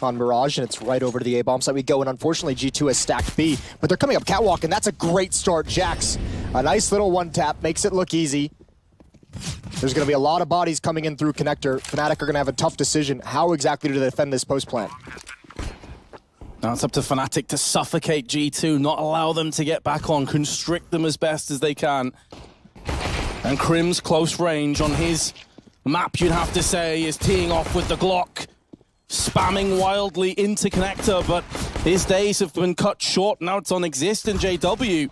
on Mirage, and it's right over to the A-bomb side we go, and unfortunately G2 has stacked B, but they're coming up catwalk, and that's a great start. JaCkz, a nice little one-tap, makes it look easy. There's going to be a lot of bodies coming in through connector. FNATIC are going to have a tough decision. How exactly do they defend this post plant? Now it's up to FNATIC to suffocate G2, not allow them to get back on, constrict them as best as they can. And KRIMZ close range on his map, you'd have to say, is teeing off with the Glock, spamming wildly into connector, but his days have been cut short. Now it's on Xizt and JW.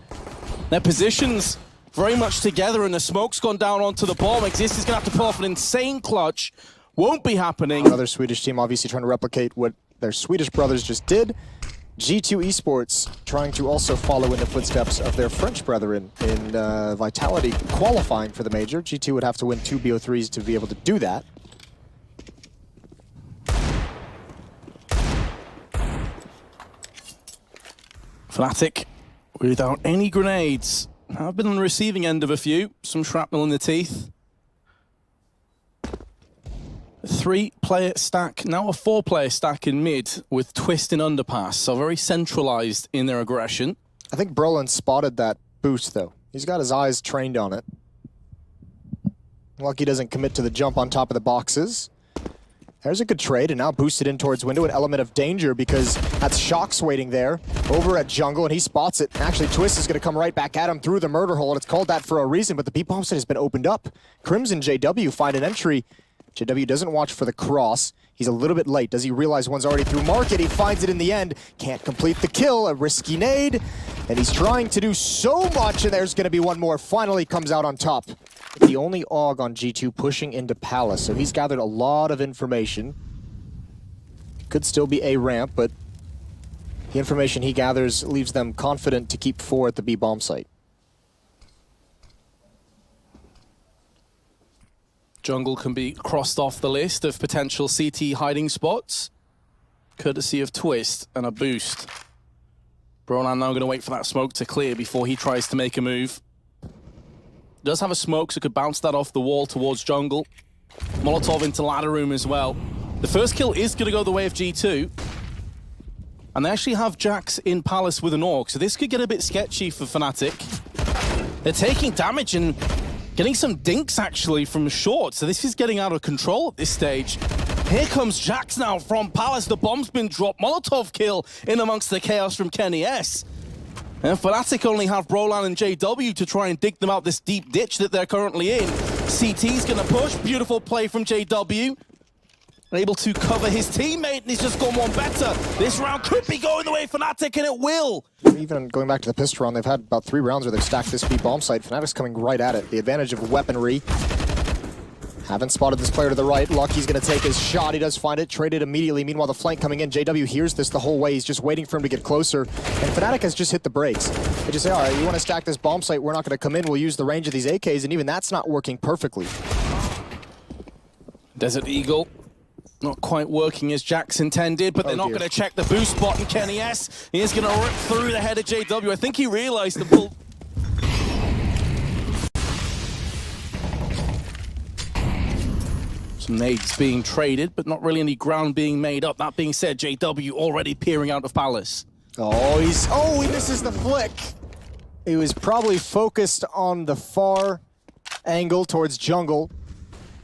Their positions very much together, and the smoke's gone down onto the bomb. Xizt is going to have to pull off an insane clutch. Won't be happening. Another Swedish team obviously trying to replicate what their Swedish brothers just did. G2 Esports trying to also follow in the footsteps of their French brethren in Vitality qualifying for the major. G2 would have to win 2 BO3s to be able to do that. FNATIC without any grenades. I've been on the receiving end of a few. Some shrapnel in the teeth. 3-player stack, now a 4-player stack in mid with Twist in underpass, so very centralized in their aggression. I think Brolin spotted that boost though. He's got his eyes trained on it. Lucky doesn't commit to the jump on top of the boxes. There's a good trade, and now boosted in towards window, an element of danger because that's shox waiting there over at jungle, and he spots it. Actually, Twist is going to come right back at him through the murder hole, and it's called that for a reason, but the B-bomb site has been opened up. KRIMZ and JW find an entry. JW doesn't watch for the cross. He's a little bit late. Does he realize one's already through market? He finds it in the end. Can't complete the kill. A risky nade. And he's trying to do so much, and there's going to be one more. Finally comes out on top. The only AUG on G2 pushing into Palace, so he's gathered a lot of information. Could still be a ramp, but the information he gathers leaves them confident to keep 4 at the B-bomb site. Jungle can be crossed off the list of potential CT hiding spots, courtesy of Twist and a boost. Brollan now going to wait for that smoke to clear before he tries to make a move. Does have a smoke, so could bounce that off the wall towards jungle. Molotov into ladder room as well. The first kill is going to go the way of G2. And they actually have JaCkz in Palace with an AUG, so this could get a bit sketchy for FNATIC. They're taking damage and getting some dinks actually from short, so this is getting out of control at this stage. Here comes JaCkz now from Palace. The bomb's been dropped. Molotov kill in amongst the chaos from Kenny S. And FNATIC only have Brollan and JW to try and dig them out this deep ditch that they're currently in. CT's gonna push. Beautiful play from JW. Able to cover his teammate, and he's just gone one better. This round could be going the way of FNATIC, and it will. Even going back to the pistol round, they've had about 3 rounds where they've stacked this B-bomb site. FNATIC's coming right at it. The advantage of weaponry. Haven't spotted this player to the right. Lucky's going to take his shot. He does find it. Traded immediately. Meanwhile, the flank coming in. JW hears this the whole way. He's just waiting for him to get closer. And FNATIC has just hit the brakes. They just say, all right, you want to stack this bomb site, we're not going to come in. We'll use the range of these AKs, and even that's not working perfectly. Desert Eagle. Not quite working as JaCkz intended, but they're not going to check the boost spot, and Kenny S. He is going to rip through the head of JW. I think he realized the pull. Some nades being traded, but not really any ground being made up. That being said, JW already peering out of Palace. Oh, he misses the flick. He was probably focused on the far angle towards jungle.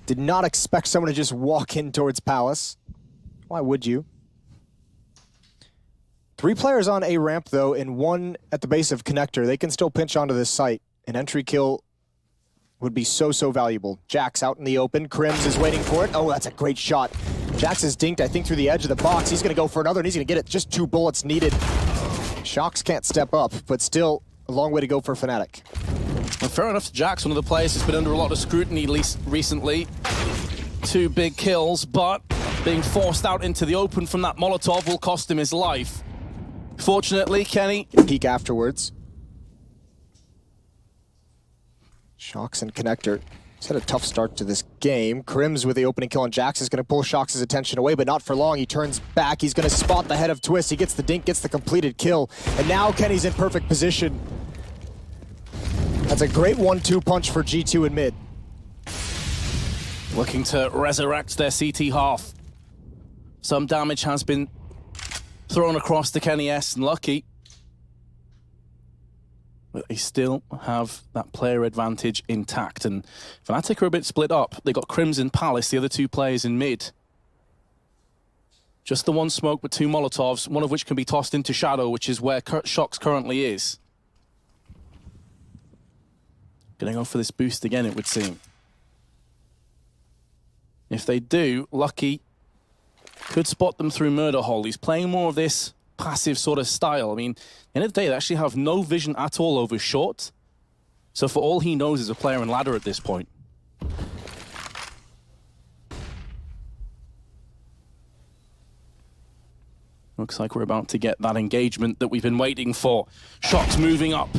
Did not expect someone to just walk in towards Palace. Why would you? 3 players on A ramp though, and 1 at the base of connector. They can still pinch onto this site. An entry kill would be so valuable. JaCkz out in the open. KRIMZ is waiting for it. Oh, that's a great shot. JaCkz is dinked, I think, through the edge of the box. He's gonna go for another, and he's gonna get it. Just 2 bullets needed. shox can't step up, but still a long way to go for FNATIC. Well, fair enough to JaCkz, one of the players who's been under a lot of scrutiny recently. 2 big kills, but being forced out into the open from that Molotov will cost him his life. Fortunately, Kenny... peek afterwards. shox and connector. He's had a tough start to this game. KRIMZ with the opening kill on JaCkz is going to pull shox's attention away, but not for long. He turns back. He's going to spot the head of Twist. He gets the dink, gets the completed kill. And now Kenny's in perfect position. That's a great 1-2 punch for G2 in mid. Looking to resurrect their CT half. Some damage has been thrown across to Kenny S and Lucky. But they still have that player advantage intact. And FNATIC are a bit split up. They got KRIMZ and Palace, the other two players in mid. Just the one smoke with two Molotovs, one of which can be tossed into Shadow, which is where shox currently is. Gonna go for this boost again, it would seem. If they do, Lucky could spot them through Murder Hole. He's playing more of this passive sort of style. I mean, at the end of the day, they actually have no vision at all over short. So for all he knows is a player and ladder at this point. Looks like we're about to get that engagement that we've been waiting for. shox moving up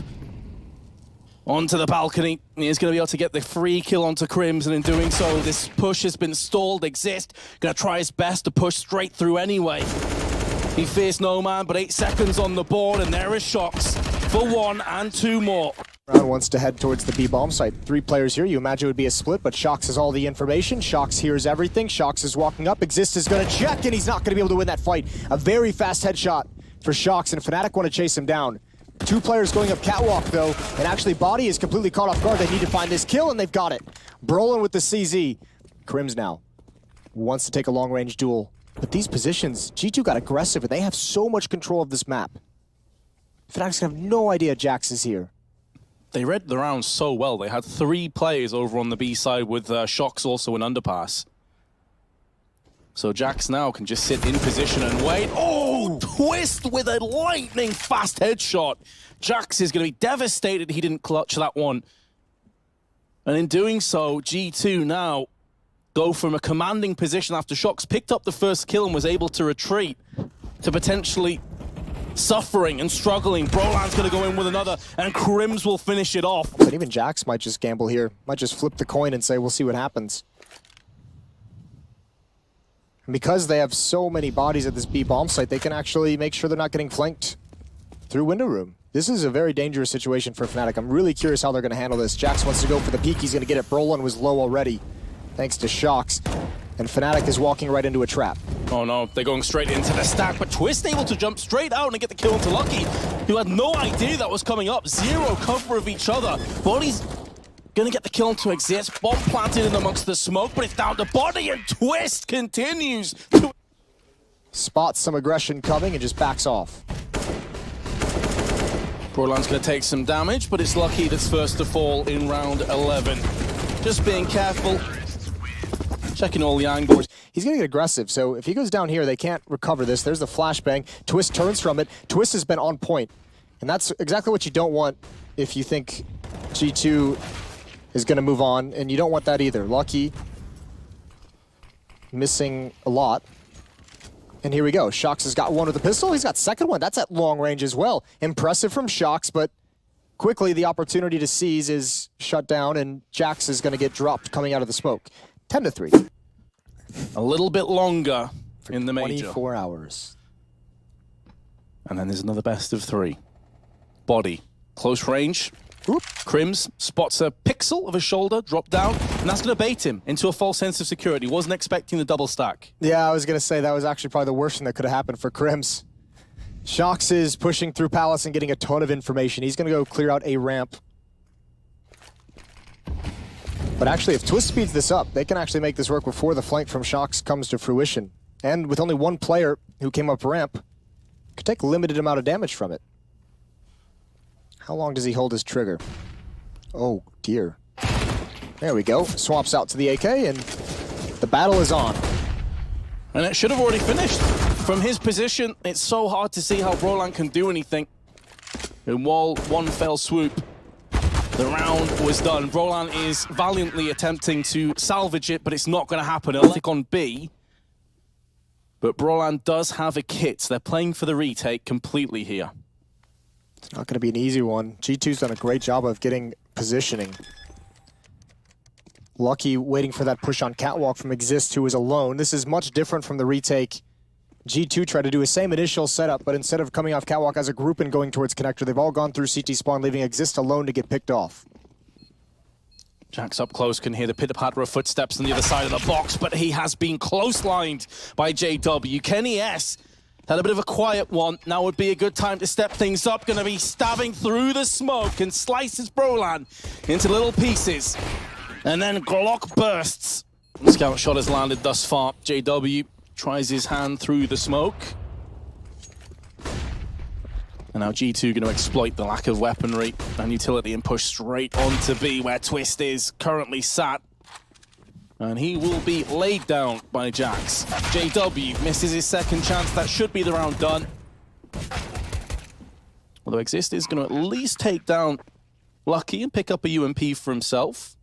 onto the balcony. He's going to be able to get the free kill onto KRIMZ, and in doing so, this push has been stalled. Xizt going to try his best to push straight through anyway. He fears no man, but 8 seconds on the board, and there is shox for 1 and 2 more. Round wants to head towards the B bomb site. 3 players here. You imagine it would be a split, but shox has all the information. shox hears everything. shox is walking up. Xizt is going to check, and he's not going to be able to win that fight. A very fast headshot for shox, and FNATIC want to chase him down. 2 players going up catwalk, though, and actually bodyy is completely caught off guard. They need to find this kill, and they've got it. Brolin with the CZ. KRIMZ now wants to take a long-range duel. But these positions, G2 got aggressive, and they have so much control of this map. FNATIC's have no idea JaCkz is here. They read the round so well. They had 3 players over on the B side with shox also in underpass. So JaCkz now can just sit in position and wait. Oh, twist with a lightning fast headshot. JaCkz is going to be devastated he didn't clutch that one. And in doing so, G2 now go from a commanding position after shox picked up the first kill and was able to retreat to potentially suffering and struggling. Brollan's going to go in with another, and KRIMZ will finish it off. But even JaCkz might just gamble here. Might just flip the coin and say, we'll see what happens. And because they have so many bodies at this B bomb site, they can actually make sure they're not getting flanked through window room. This is a very dangerous situation for FNATIC. I'm really curious how they're going to handle this. JaCkz wants to go for the peek. He's going to get it. Brollan was low already, thanks to shox. And FNATIC is walking right into a trap. Oh no, they're going straight into the stack, but Twist able to jump straight out and get the kill onto Lucky, who had no idea that was coming up. 0 cover of each other. body's gonna get the kill onto Xizt. Bomb planted in amongst the smoke, but it's down to bodyy, and Twist continues to Spots some aggression coming and just backs off. Brollan's gonna take some damage, but it's Lucky that's first to fall in round 11. Just being careful, checking all the angles. He's gonna get aggressive, so if he goes down here, they can't recover this. There's the flashbang. Twist turns from it. Twist has been on point. And that's exactly what you don't want if you think G2 is gonna move on, and you don't want that either. Lucky missing a lot. And here we go. shox has got one with the pistol. He's got second one. That's at long range as well. Impressive from shox, but quickly the opportunity to seize is shut down, and JaCkz is gonna get dropped coming out of the smoke. 10-3. A little bit longer in the major. 24 hours. And then there's another best of 3. bodyy, close range. Oop. KRIMZ spots a pixel of a shoulder, drop down, and that's going to bait him into a false sense of security. Wasn't expecting the double stack. Yeah, I was going to say that was actually probably the worst thing that could have happened for KRIMZ. shox is pushing through Palace and getting a ton of information. He's going to go clear out a ramp. But actually, if Twist speeds this up, they can actually make this work before the flank from shox comes to fruition. And with only 1 player who came up ramp, could take a limited amount of damage from it. How long does he hold his trigger? Oh, dear. There we go. Swaps out to the AK, and the battle is on. And it should have already finished. From his position, it's so hard to see how Brollan can do anything. In one fell swoop, the round was done. Brollan is valiantly attempting to salvage it, but it's not going to happen. It'll take on B. But Brollan does have a kit. They're playing for the retake completely here. It's not going to be an easy one. G2's done a great job of getting positioning. Lucky waiting for that push on catwalk from Xizt, who is alone. This is much different from the retake. G2 tried to do the same initial setup, but instead of coming off catwalk as a group and going towards connector, they've all gone through CT spawn, leaving Xizt alone to get picked off. JaCkz up close, can hear the pitter-patter of footsteps on the other side of the box, but he has been close-lined by JW. Kenny S had a bit of a quiet one. Now would be a good time to step things up. Going to be stabbing through the smoke and slices Brollan into little pieces. And then Glock bursts. The scout shot has landed thus far. JW tries his hand through the smoke. And now G2 going to exploit the lack of weaponry and utility and push straight onto B, where Twist is currently sat. And he will be laid down by JaCkz. JW misses his second chance. That should be the round done. Although Xizt is going to at least take down Lucky and pick up a UMP for himself.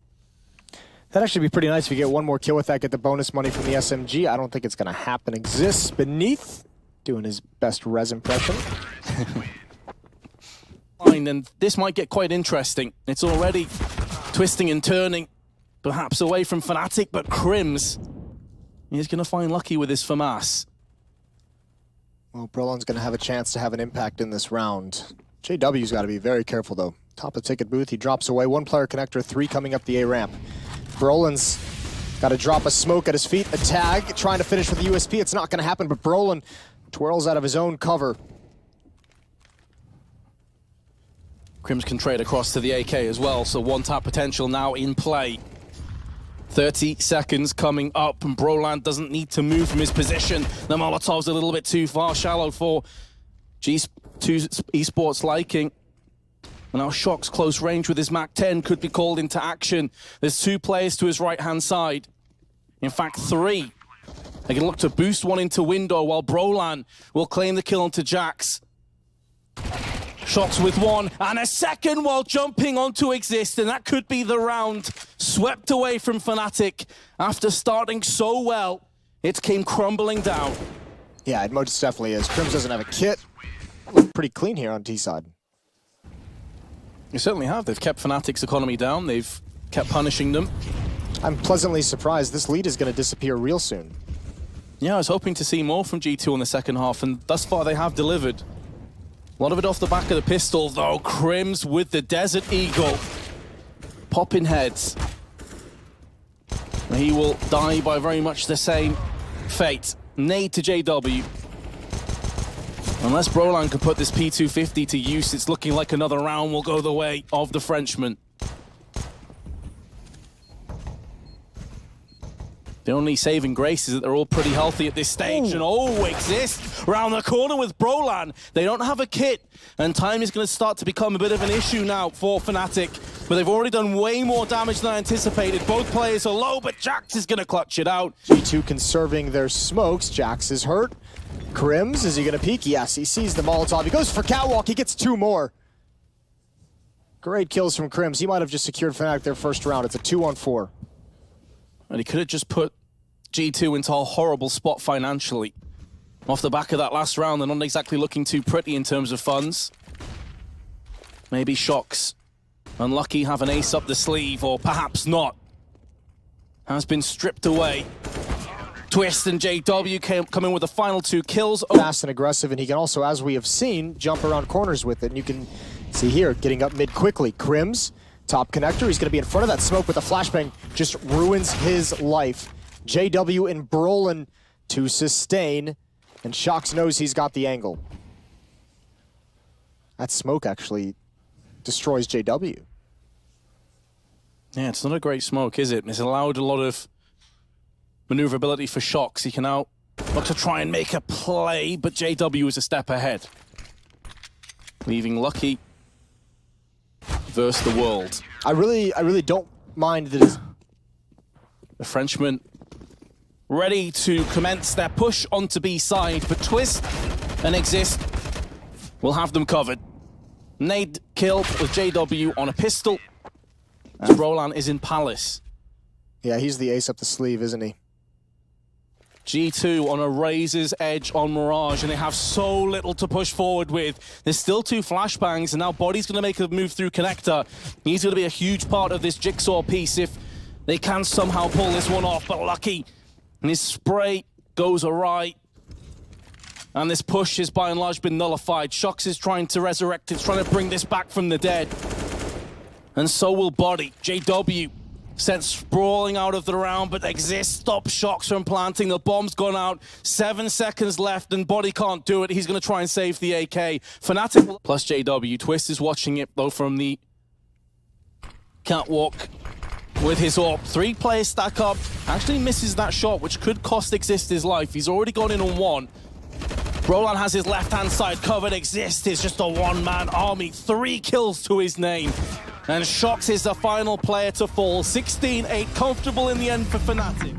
That'd actually be pretty nice if you get one more kill with that, get the bonus money from the SMG. I don't think it's going to happen. Xizt beneath, doing his best Rez impression. And this might get quite interesting. It's already twisting and turning, perhaps away from FNATIC, but KRIMZ is going to find Lucky with his FAMAS. Well, Brollan's going to have a chance to have an impact in this round. JW's got to be very careful, though. Top of ticket booth, he drops away. One player connector, 3 coming up the A ramp. Brollan's got to drop a smoke at his feet, a tag, trying to finish with the USP. It's not going to happen, but Brollan twirls out of his own cover. KRIMZ can trade across to the AK as well, so one tap potential now in play. 30 seconds coming up, and Brollan doesn't need to move from his position. The Molotov's a little bit too far, shallow for G2 Esports liking. And now shox close range with his MAC-10 could be called into action. There's 2 players to his right-hand side. In fact, 3. They can look to boost one into window while Brollan will claim the kill onto JaCkz. shox with 1 and a second while jumping onto Xizt, and that could be the round. Swept away from FNATIC after starting so well. It came crumbling down. Yeah, it most definitely is. KRIMZ doesn't have a kit. Look pretty clean here on T side. They certainly have. They've kept FNATIC's economy down. They've kept punishing them. I'm pleasantly surprised this lead is going to disappear real soon. Yeah, I was hoping to see more from G2 in the second half, and thus far they have delivered. A lot of it off the back of the pistol, though. KRIMZ with the Desert Eagle. Popping heads. He will die by very much the same fate. Nade to JW. Unless Brollan can put this P250 to use, it's looking like another round will go the way of the Frenchman. The only saving grace is that they're all pretty healthy at this stage. And Xizt round the corner with Brollan. They don't have a kit, and time is going to start to become a bit of an issue now for FNATIC. But they've already done way more damage than I anticipated. Both players are low, but JaCkz is going to clutch it out. G2 conserving their smokes. JaCkz is hurt. KRIMZ, is he going to peek? Yes, he sees the Molotov. He goes for catwalk. He gets 2 more. Great kills from KRIMZ. He might have just secured FNATIC their first round. It's a 2-on-4. And he could have just put G2 into a horrible spot financially. Off the back of that last round, they're not exactly looking too pretty in terms of funds. Maybe shox and Lucky have an ace up the sleeve, or perhaps not. Has been stripped away. Twist and JW come in with the final 2 kills. Fast and aggressive, and he can also, as we have seen, jump around corners with it. And you can see here, getting up mid quickly. KRIMZ, top connector. He's going to be in front of that smoke with a flashbang. Just ruins his life. JW and Brolin to sustain, and shox knows he's got the angle. That smoke actually destroys JW. Yeah, it's not a great smoke, is it? It's allowed a lot of maneuverability for shox. He can now look to try and make a play, but JW is a step ahead. Leaving Lucky versus the world. I really don't mind that the Frenchman ready to commence their push onto B side, but Twist and Xizt will have them covered. Nade kill with JW on a pistol, and Brollan is in Palace. Yeah, he's the ace up the sleeve, isn't he? G2 on a razor's edge on Mirage, and they have so little to push forward with. There's still 2 flashbangs, and now body's going to make a move through connector. He's going to be a huge part of this jigsaw piece if they can somehow pull this one off, but Lucky, and his spray goes awry. And this push has by and large been nullified. shox is trying to resurrect it, trying to bring this back from the dead. And so will bodyy. JW sent sprawling out of the round, but Xizt stops shox from planting. The bomb's gone out. 7 seconds left, and bodyy can't do it. He's going to try and save the AK. FNATIC plus JW. Twist is watching it, though, from the catwalk with his AWP. 3 players stack up. Actually misses that shot, which could cost Xizt his life. He's already gone in on 1. Brollan has his left-hand side covered. Xizt is just a one-man army. 3 kills to his name. And shox is the final player to fall. 16-8, comfortable in the end for FNATIC.